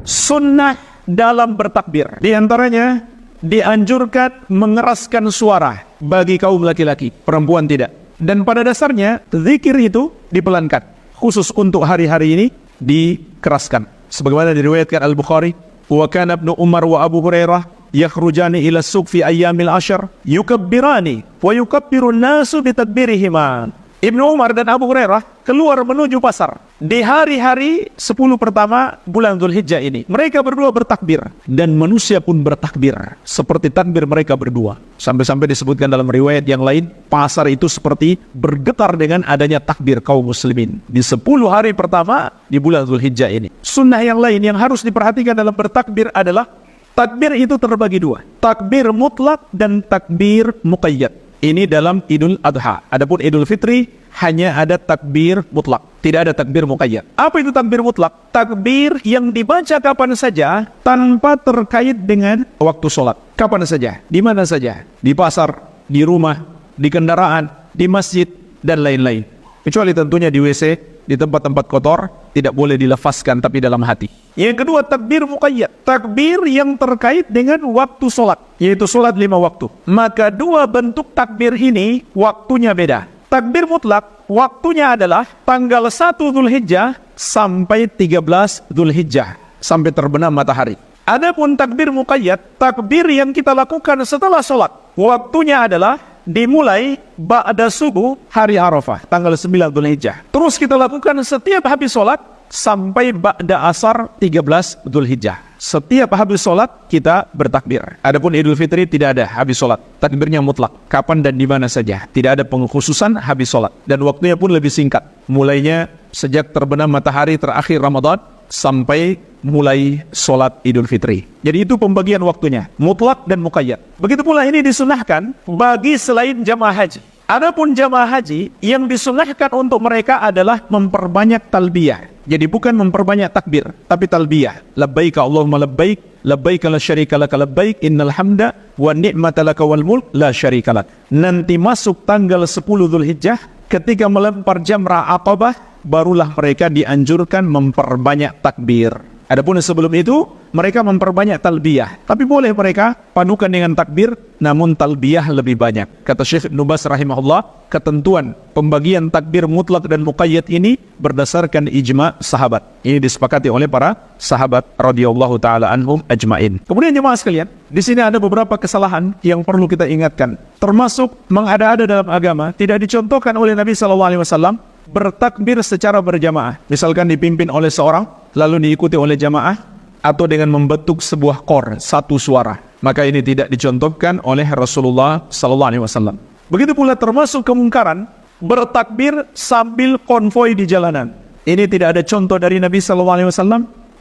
sunnah dalam bertakbir. Di antaranya dianjurkan mengeraskan suara bagi kaum laki-laki, perempuan tidak. Dan pada dasarnya zikir itu dipelankan. Khusus untuk hari-hari ini dikeraskan. Sebagaimana diriwayatkan Al-Bukhari, wa kana Ibnu Umar wa Abu Hurairah yakhrujani ila suq fi ayyamil ashar yukabbirani wa yukabbiru an-nasu bi takbirihima. Ibnu Umar dan Abu Hurairah keluar menuju pasar di hari-hari 10 pertama bulan Dzulhijjah ini. Mereka berdua bertakbir dan manusia pun bertakbir seperti takbir mereka berdua. Sampai-sampai disebutkan dalam riwayat yang lain, pasar itu seperti bergetar dengan adanya takbir kaum muslimin di 10 hari pertama di bulan Dzulhijjah ini. Sunnah yang lain yang harus diperhatikan dalam bertakbir adalah takbir itu terbagi dua, takbir mutlak dan takbir muqayyad. Ini dalam Idul Adha. Adapun Idul Fitri hanya ada takbir mutlak, tidak ada takbir muqayyad. Apa itu takbir mutlak? Takbir yang dibaca kapan saja tanpa terkait dengan waktu sholat. Kapan saja, di mana saja, di pasar, di rumah, di kendaraan, di masjid, dan lain-lain. Kecuali tentunya di WC, di tempat-tempat kotor, tidak boleh dilafazkan tapi dalam hati. Yang kedua, takbir muqayyad, takbir yang terkait dengan waktu sholat, yaitu sholat 5 waktu. Maka dua bentuk takbir ini waktunya beda. Takbir mutlak waktunya adalah tanggal 1 Dzulhijjah sampai 13 Dzulhijjah, sampai terbenam matahari. Adapun takbir muqayyad, takbir yang kita lakukan setelah sholat, waktunya adalah dimulai ba'da subuh hari Arafah, tanggal 9 Dzulhijjah. Terus kita lakukan setiap habis sholat sampai ba'da asar 13 Dzulhijjah. Setiap habis sholat kita bertakbir. Adapun Idul Fitri tidak ada habis sholat. Takbirnya mutlak, kapan dan di mana saja. Tidak ada pengkhususan habis sholat. Dan waktunya pun lebih singkat. Mulainya sejak terbenam matahari terakhir Ramadan sampai mulai sholat Idul Fitri. Jadi itu pembagian waktunya, mutlak dan muqayyad. Begitu pula ini disunahkan bagi selain jamaah haji. Adapun jamaah haji yang disunahkan untuk mereka adalah memperbanyak talbiyah. Jadi bukan memperbanyak takbir, tapi talbiyah. Labbaik Allahumma labbaik, labbaik la syarika laka labbaik, innal hamda wa ni'mata laka wal mulk la syarika lak. Nanti masuk tanggal 10 Dzulhijjah, ketika melempar jamrah Aqabah, barulah mereka dianjurkan memperbanyak takbir. Adapun sebelum itu, mereka memperbanyak talbiyah. Tapi boleh mereka padukan dengan takbir, namun talbiyah lebih banyak. Kata Syekh Ibnu Baz rahimahullah, ketentuan pembagian takbir mutlak dan muqayyad ini berdasarkan ijma' sahabat. Ini disepakati oleh para sahabat radhiyallahu taala anhum ajmain. Kemudian jemaah sekalian, di sini ada beberapa kesalahan yang perlu kita ingatkan. Termasuk mengada-ada dalam agama, tidak dicontohkan oleh Nabi SAW bertakbir secara berjamaah. Misalkan dipimpin oleh seorang, lalu diikuti oleh jamaah, atau dengan membentuk sebuah kor, satu suara. Maka ini tidak dicontohkan oleh Rasulullah SAW. Begitu pula termasuk kemungkaran bertakbir sambil konvoi di jalanan. Ini tidak ada contoh dari Nabi SAW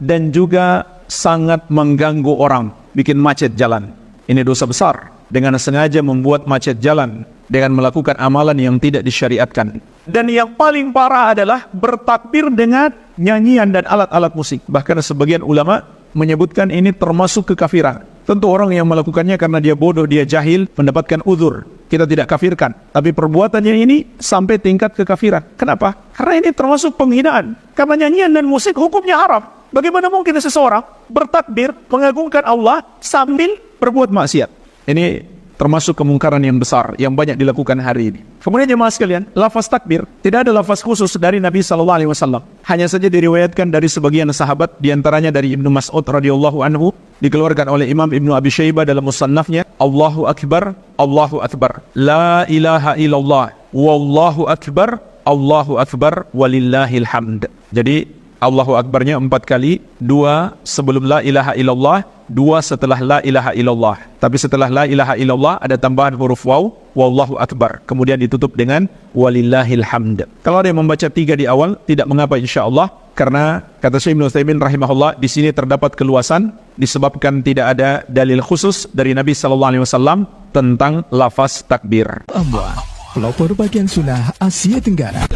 dan juga sangat mengganggu orang, bikin macet jalan. Ini dosa besar dengan sengaja membuat macet jalan dengan melakukan amalan yang tidak disyariatkan. Dan yang paling parah adalah bertakbir dengan nyanyian dan alat-alat musik. Bahkan sebagian ulama menyebutkan ini termasuk kekafiran. Tentu orang yang melakukannya karena dia bodoh, dia jahil, mendapatkan uzur. Kita tidak kafirkan. Tapi perbuatannya ini sampai tingkat kekafiran. Kenapa? Karena ini termasuk penghinaan. Karena nyanyian dan musik hukumnya haram. Bagaimana mungkin seseorang bertakbir mengagungkan Allah sambil berbuat maksiat? Ini termasuk kemungkaran yang besar yang banyak dilakukan hari ini. Kemudian jemaah sekalian, lafaz takbir tidak ada lafaz khusus dari Nabi SAW. Hanya saja diriwayatkan dari sebagian sahabat, diantaranya dari Ibnu Mas'ud radhiyallahu anhu, dikeluarkan oleh Imam Ibnu Abi Syaibah dalam musannafnya, Allahu Akbar, Allahu Akbar, La ilaha illallah, Wallahu Akbar, Allahu Akbar, walillahil hamd. Jadi Allahu Akbarnya 4 kali, 2 sebelum la ilaha illallah, 2 setelah la ilaha illallah. Tapi setelah la ilaha illallah ada tambahan huruf waw, wallahu akbar. Kemudian ditutup dengan walillahil hamd. Kalau ada yang membaca 3 di awal, tidak mengapa insyaallah, karena kata Syekh Ibnu Utsaimin rahimahullah, di sini terdapat keluasan disebabkan tidak ada dalil khusus dari Nabi SAW tentang lafaz takbir. Pelopor bagian sunnah Asia Tenggara.